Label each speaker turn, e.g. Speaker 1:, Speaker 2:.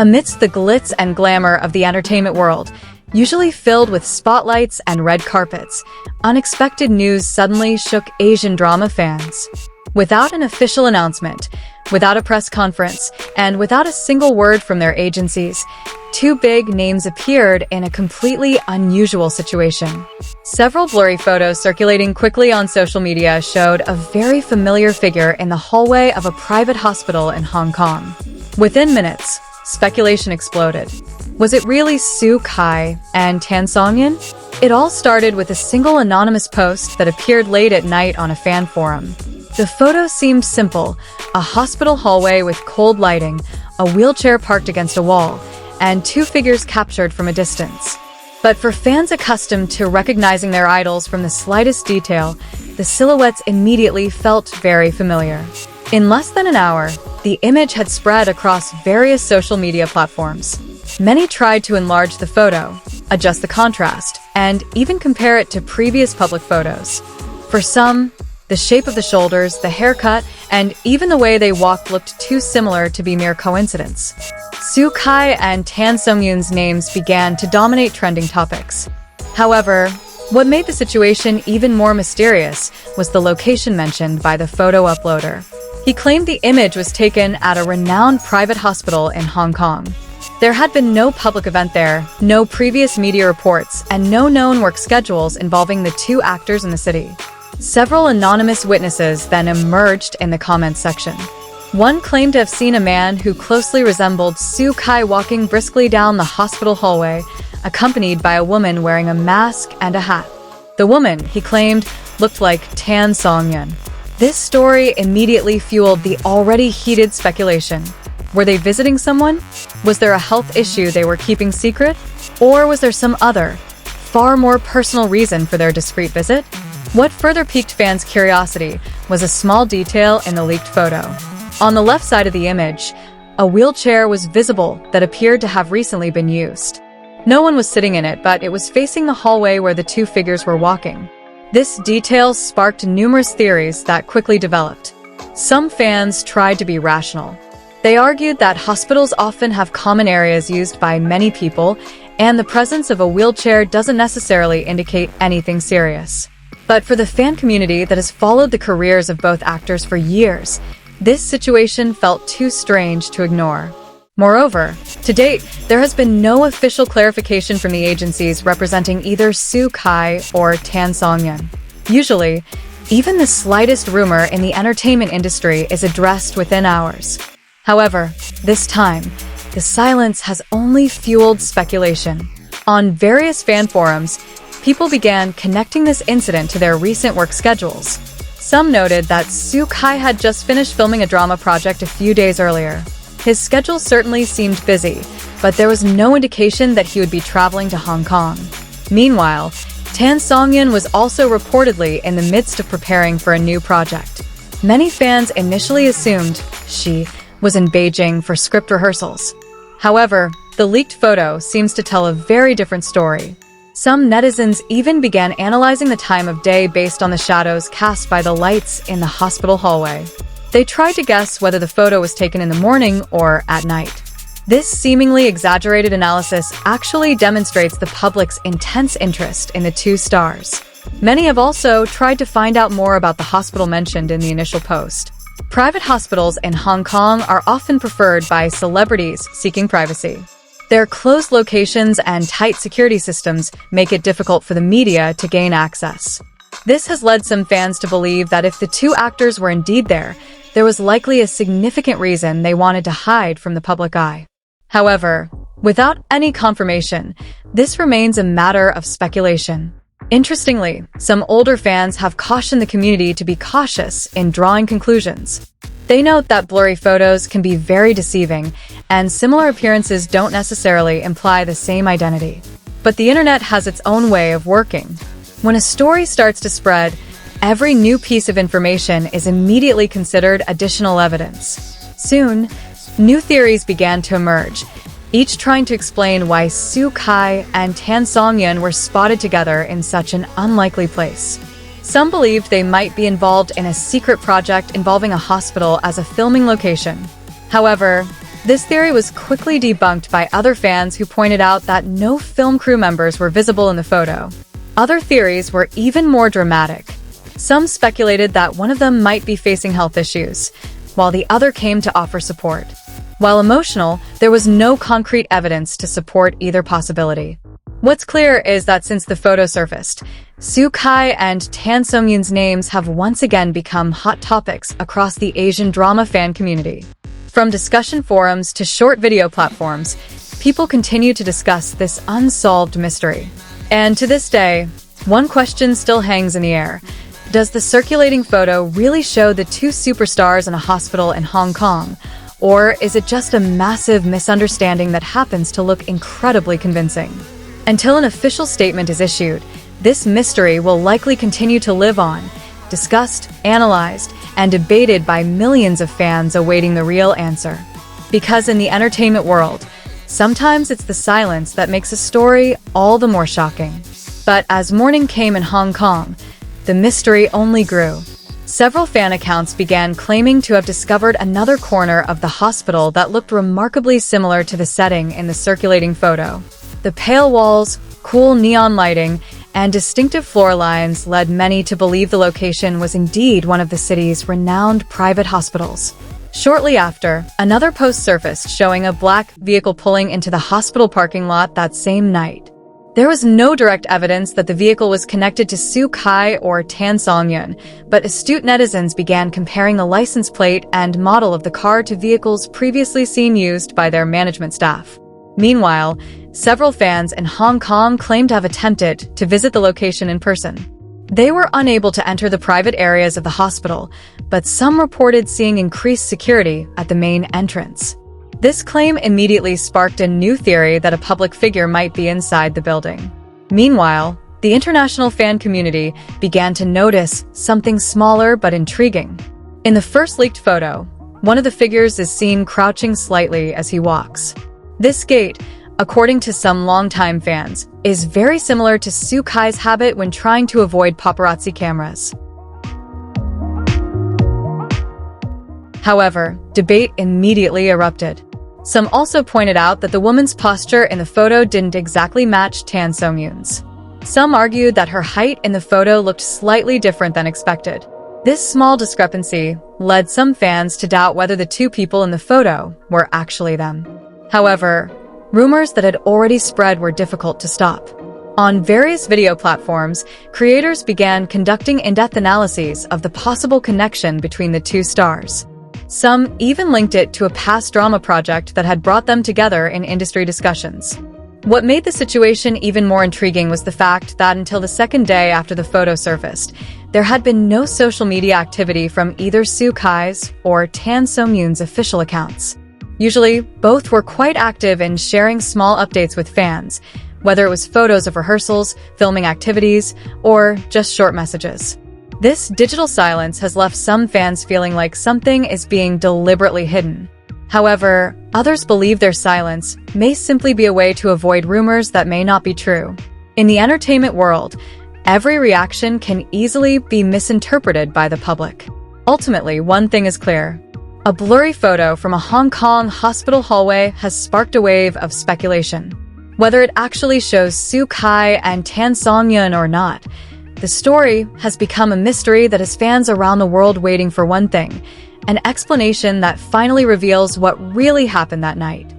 Speaker 1: Amidst the glitz and glamour of the entertainment world, usually filled with spotlights and red carpets, unexpected news suddenly shook Asian drama fans. Without an official announcement, without a press conference, and without a single word from their agencies, two big names appeared in a completely unusual situation. Several blurry photos circulating quickly on social media showed a very familiar figure in the hallway of a private hospital in Hong Kong. Within minutes, speculation exploded. Was it really Sue Kai and Tan Songyun? It all started with a single anonymous post that appeared late at night on a fan forum. The photo seemed simple: a hospital hallway with cold lighting, a wheelchair parked against a wall, and two figures captured from a distance. But for fans accustomed to recognizing their idols from the slightest detail, the silhouettes immediately felt very familiar. In less than an hour, the image had spread across various social media platforms. Many tried to enlarge the photo, adjust the contrast, and even compare it to previous public photos. For some, the shape of the shoulders, the haircut, and even the way they walked looked too similar to be mere coincidence. Sue Kai and Tan Songyun's names began to dominate trending topics. However, what made the situation even more mysterious was the location mentioned by the photo uploader. He claimed the image was taken at a renowned private hospital in Hong Kong. There had been no public event there, no previous media reports, and no known work schedules involving the two actors in the city. Several anonymous witnesses then emerged in the comments section. One claimed to have seen a man who closely resembled Sue Kai walking briskly down the hospital hallway, accompanied by a woman wearing a mask and a hat. The woman, he claimed, looked like Tan Songyun. This story immediately fueled the already heated speculation. Were they visiting someone? Was there a health issue they were keeping secret? Or was there some other, far more personal reason for their discreet visit? What further piqued fans' curiosity was a small detail in the leaked photo. On the left side of the image, a wheelchair was visible that appeared to have recently been used. No one was sitting in it, but it was facing the hallway where the two figures were walking. This detail sparked numerous theories that quickly developed. Some fans tried to be rational. They argued that hospitals often have common areas used by many people, and the presence of a wheelchair doesn't necessarily indicate anything serious. But for the fan community that has followed the careers of both actors for years, this situation felt too strange to ignore. Moreover, to date, there has been no official clarification from the agencies representing either Sue Kai or Tan Songyun. Usually, even the slightest rumor in the entertainment industry is addressed within hours. However, this time, the silence has only fueled speculation. On various fan forums, people began connecting this incident to their recent work schedules. Some noted that Sue Kai had just finished filming a drama project a few days earlier. His schedule certainly seemed busy, but there was no indication that he would be traveling to Hong Kong. Meanwhile, Tan Songyun was also reportedly in the midst of preparing for a new project. Many fans initially assumed she was in Beijing for script rehearsals. However, the leaked photo seems to tell a very different story. Some netizens even began analyzing the time of day based on the shadows cast by the lights in the hospital hallway. They tried to guess whether the photo was taken in the morning or at night. This seemingly exaggerated analysis actually demonstrates the public's intense interest in the two stars. Many have also tried to find out more about the hospital mentioned in the initial post. Private hospitals in Hong Kong are often preferred by celebrities seeking privacy. Their closed locations and tight security systems make it difficult for the media to gain access. This has led some fans to believe that if the two actors were indeed there was likely a significant reason they wanted to hide from the public eye. However, without any confirmation, this remains a matter of speculation. Interestingly, some older fans have cautioned the community to be cautious in drawing conclusions. They note that blurry photos can be very deceiving, and similar appearances don't necessarily imply the same identity. But the internet has its own way of working. When a story starts to spread, every new piece of information is immediately considered additional evidence. Soon, new theories began to emerge, each trying to explain why Sue Kai and Tan Songyun were spotted together in such an unlikely place. Some believed they might be involved in a secret project involving a hospital as a filming location. However, This theory was quickly debunked by other fans who pointed out that no film crew members were visible in the photo. Other theories were even more dramatic. Some speculated that one of them might be facing health issues, while the other came to offer support. While emotional, there was no concrete evidence to support either possibility. What's clear is that since the photo surfaced, Soo Kai and Tan Songyun's names have once again become hot topics across the Asian drama fan community. From discussion forums to short video platforms, people continue to discuss this unsolved mystery. And to this day, one question still hangs in the air. Does the circulating photo really show the two superstars in a hospital in Hong Kong? Or is it just a massive misunderstanding that happens to look incredibly convincing? Until an official statement is issued, this mystery will likely continue to live on, discussed, analyzed, and debated by millions of fans awaiting the real answer. Because in the entertainment world, sometimes it's the silence that makes a story all the more shocking. But as morning came in Hong Kong, the mystery only grew. Several fan accounts began claiming to have discovered another corner of the hospital that looked remarkably similar to the setting in the circulating photo. The pale walls, cool neon lighting, and distinctive floor lines led many to believe the location was indeed one of the city's renowned private hospitals. Shortly after, another post surfaced showing a black vehicle pulling into the hospital parking lot that same night. There was no direct evidence that the vehicle was connected to Soo Kai or Tan Songyun, but astute netizens began comparing the license plate and model of the car to vehicles previously seen used by their management staff. Meanwhile, several fans in Hong Kong claimed to have attempted to visit the location in person. They were unable to enter the private areas of the hospital, but some reported seeing increased security at the main entrance. This claim immediately sparked a new theory that a public figure might be inside the building. Meanwhile, the international fan community began to notice something smaller but intriguing. In the first leaked photo, one of the figures is seen crouching slightly as he walks. This gait, according to some longtime fans, is very similar to Soo Kai's habit when trying to avoid paparazzi cameras. However, debate immediately erupted. Some also pointed out that the woman's posture in the photo didn't exactly match Tan Songyun's. Some argued that her height in the photo looked slightly different than expected. This small discrepancy led some fans to doubt whether the two people in the photo were actually them. However, rumors that had already spread were difficult to stop. On various video platforms, creators began conducting in-depth analyses of the possible connection between the two stars. Some even linked it to a past drama project that had brought them together in industry discussions. What made the situation even more intriguing was the fact that until the second day after the photo surfaced, there had been no social media activity from either Soo Kai's or Tan Songyun's official accounts. Usually, both were quite active in sharing small updates with fans, whether it was photos of rehearsals, filming activities, or just short messages. This digital silence has left some fans feeling like something is being deliberately hidden. However, others believe their silence may simply be a way to avoid rumors that may not be true. In the entertainment world, every reaction can easily be misinterpreted by the public. Ultimately, one thing is clear. A blurry photo from a Hong Kong hospital hallway has sparked a wave of speculation. Whether it actually shows Soo Kai and Tan Songyun or not, the story has become a mystery that has fans around the world waiting for one thing, an explanation that finally reveals what really happened that night.